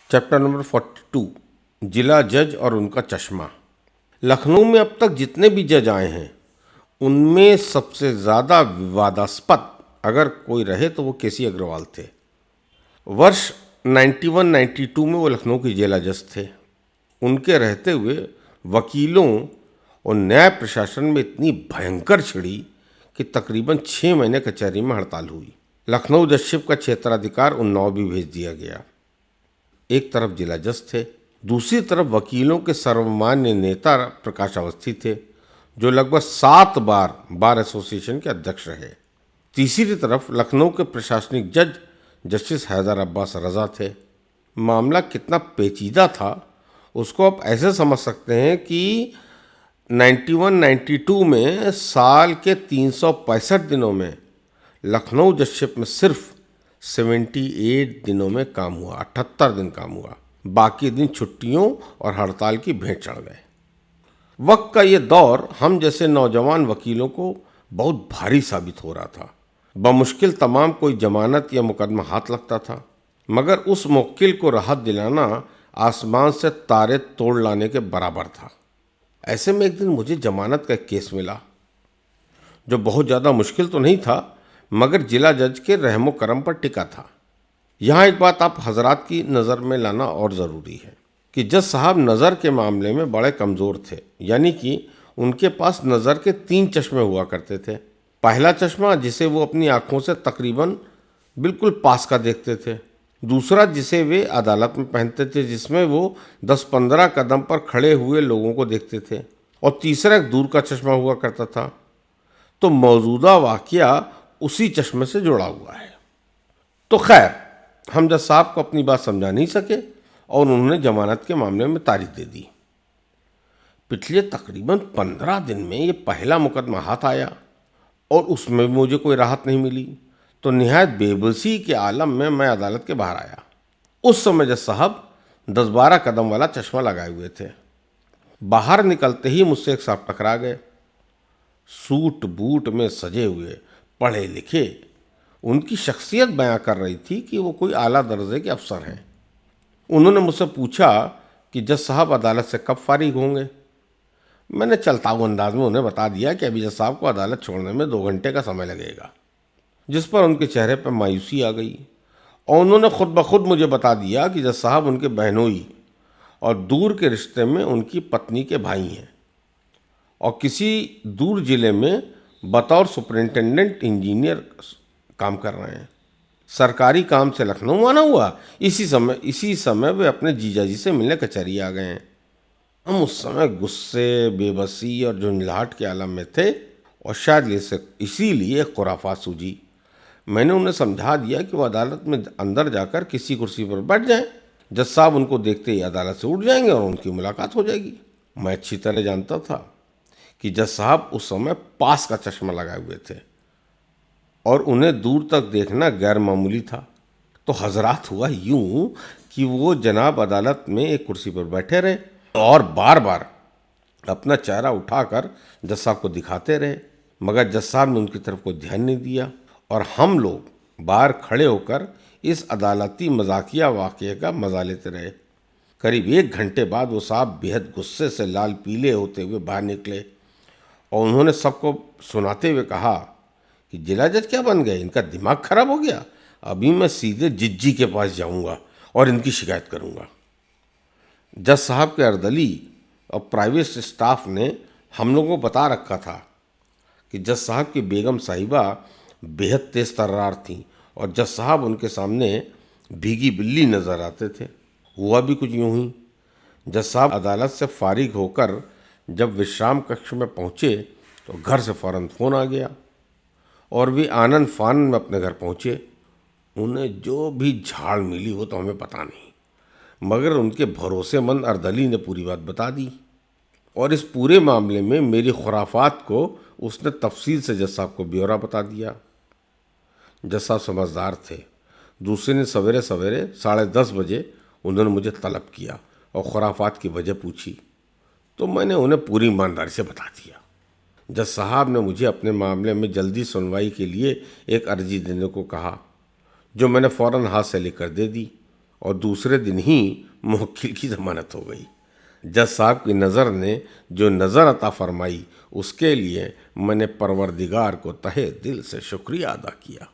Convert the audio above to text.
Chapter number 42 जिला जज और उनका चश्मा। लखनऊ में अब तक जितने भी जज आए हैं उनमें सबसे ज़्यादा विवादास्पद अगर कोई रहे तो वो केसी अग्रवाल थे। वर्ष 91-92 में वो लखनऊ के जिला जज थे। उनके रहते हुए वकीलों और न्याय प्रशासन में इतनी भयंकर छिड़ी कि तकरीबन 6 महीने कचहरी में हड़ताल हुई। लखनऊ जजशिप का क्षेत्राधिकार उन्नाव भी भेज दिया गया। एक तरफ जिला जज थे, दूसरी तरफ वकीलों के सर्वमान्य नेता प्रकाश अवस्थी थे जो लगभग 7 बार बार एसोसिएशन के अध्यक्ष रहे। तीसरी तरफ लखनऊ के प्रशासनिक जज जस्टिस हैदर अब्बास रज़ा थे। मामला कितना पेचीदा था उसको आप ऐसे समझ सकते हैं कि 91-92 में साल के 365 दिनों में लखनऊ जजशिप में सिर्फ 78 दिनों में काम हुआ, 78 दिन काम हुआ। बाकी दिन छुट्टियों और हड़ताल की भेंट चढ़ गए। वक्त का ये दौर हम जैसे नौजवान वकीलों को बहुत भारी साबित हो रहा था। बमुश्किल तमाम कोई जमानत या मुकदमा हाथ लगता था, मगर उस मुवक्किल को राहत दिलाना आसमान से तारे तोड़ लाने के बराबर था। ऐसे में एक दिन मुझे जमानत का एक केस मिला जो बहुत ज़्यादा मुश्किल तो नहीं था मगर जिला जज के रहमो करम पर टिका था। यहाँ एक बात आप हजरात की नज़र में लाना और ज़रूरी है कि जज साहब नज़र के मामले में बड़े कमज़ोर थे, यानी कि उनके पास नज़र के 3 चश्मे हुआ करते थे। पहला चश्मा जिसे वो अपनी आँखों से तकरीबन बिल्कुल पास का देखते थे, दूसरा जिसे वे अदालत में पहनते थे जिसमें वो 10-15 कदम पर खड़े हुए लोगों को देखते थे, और तीसरा एक दूर का चश्मा हुआ करता था। तो मौजूदा वाक़या उसी चश्मे से जुड़ा हुआ है। तो खैर, हम जज साहब को अपनी बात समझा नहीं सके और उन्होंने जमानत के मामले में तारीख दे दी। पिछले तकरीबन 15 दिन में ये पहला मुकदमा हाथ आया और उसमें भी मुझे कोई राहत नहीं मिली। तो निहायत बेबसी के आलम में मैं अदालत के बाहर आया। उस समय जज साहब 10-12 कदम वाला चश्मा लगाए हुए थे। बाहर निकलते ही मुझसे एक साहब टकरा गए, सूट बूट में सजे हुए, पढ़े लिखे। उनकी शख्सियत बयां कर रही थी कि वो कोई आला दर्जे के अफसर हैं। उन्होंने मुझसे पूछा कि जज साहब अदालत से कब फारिग होंगे। मैंने चलता हुआ अंदाज में उन्हें बता दिया कि अभी जज साहब को अदालत छोड़ने में 2 घंटे का समय लगेगा, जिस पर उनके चेहरे पर मायूसी आ गई और उन्होंने खुद ब खुद मुझे बता दिया कि जज साहब उनके बहनोई और दूर के रिश्ते में उनकी पत्नी के भाई हैं और किसी दूर जिले में बतौर सुपरिंटेंडेंट इंजीनियर काम कर रहे हैं। सरकारी काम से लखनऊ आना हुआ, इसी समय वे अपने जीजाजी से मिलने कचहरी आ गए हैं। हम उस समय गुस्से, बेबसी और झुंझलाहट के आलम में थे और शायद इसीलिए खुराफात सूझी। मैंने उन्हें समझा दिया कि वो अदालत में अंदर जाकर किसी कुर्सी पर बैठ जाएं। जज साहब उनको देखते ही अदालत से उठ जाएंगे और उनकी मुलाकात हो जाएगी। मैं अच्छी तरह जानता था कि जज साहब उस समय पास का चश्मा लगाए हुए थे और उन्हें दूर तक देखना गैर मामूली था। तो हजरात हुआ यूं कि वो जनाब अदालत में एक कुर्सी पर बैठे रहे और बार बार अपना चेहरा उठाकर जज साहब को दिखाते रहे, मगर जज साहब ने उनकी तरफ कोई ध्यान नहीं दिया और हम लोग बाहर खड़े होकर इस अदालती मजाकिया वाक़ये का मजा लेते रहे। करीब 1 घंटे बाद वो साहब बेहद गुस्से से लाल पीले होते हुए बाहर निकले और उन्होंने सबको सुनाते हुए कहा कि जिला जज क्या बन गए, इनका दिमाग खराब हो गया। अभी मैं सीधे जिज्जी के पास जाऊंगा और इनकी शिकायत करूंगा। जज साहब के अर्दली और प्राइवेट स्टाफ ने हम लोगों को बता रखा था कि जज साहब की बेगम साहिबा बेहद तेज तर्रार थीं और जज साहब उनके सामने भीगी बिल्ली नज़र आते थे। हुआ भी कुछ यूं ही। जज साहब अदालत से फारिग होकर जब विश्राम कक्ष में पहुँचे तो घर से फ़ौरन फ़ोन आ गया और वे आनन फानन में अपने घर पहुँचे। उन्हें जो भी झाड़ मिली वो तो हमें पता नहीं, मगर उनके भरोसेमंद अर्दली ने पूरी बात बता दी और इस पूरे मामले में मेरी खुराफात को उसने तफसील से जज साहब को ब्यौरा बता दिया। जज साहब समझदार थे। दूसरे दिन सवेरे सवेरे 10:30 बजे उन्होंने मुझे तलब किया और खुराफात की वजह पूछी तो मैंने उन्हें पूरी ईमानदारी से बता दिया। जज साहब ने मुझे अपने मामले में जल्दी सुनवाई के लिए एक अर्जी देने को कहा, जो मैंने फ़ौरन हाथ से लेकर दे दी और दूसरे दिन ही मुवक्किल की जमानत हो गई। जज साहब की नज़र ने जो नज़र अता फरमाई उसके लिए मैंने परवरदिगार को तहे दिल से शुक्रिया अदा किया।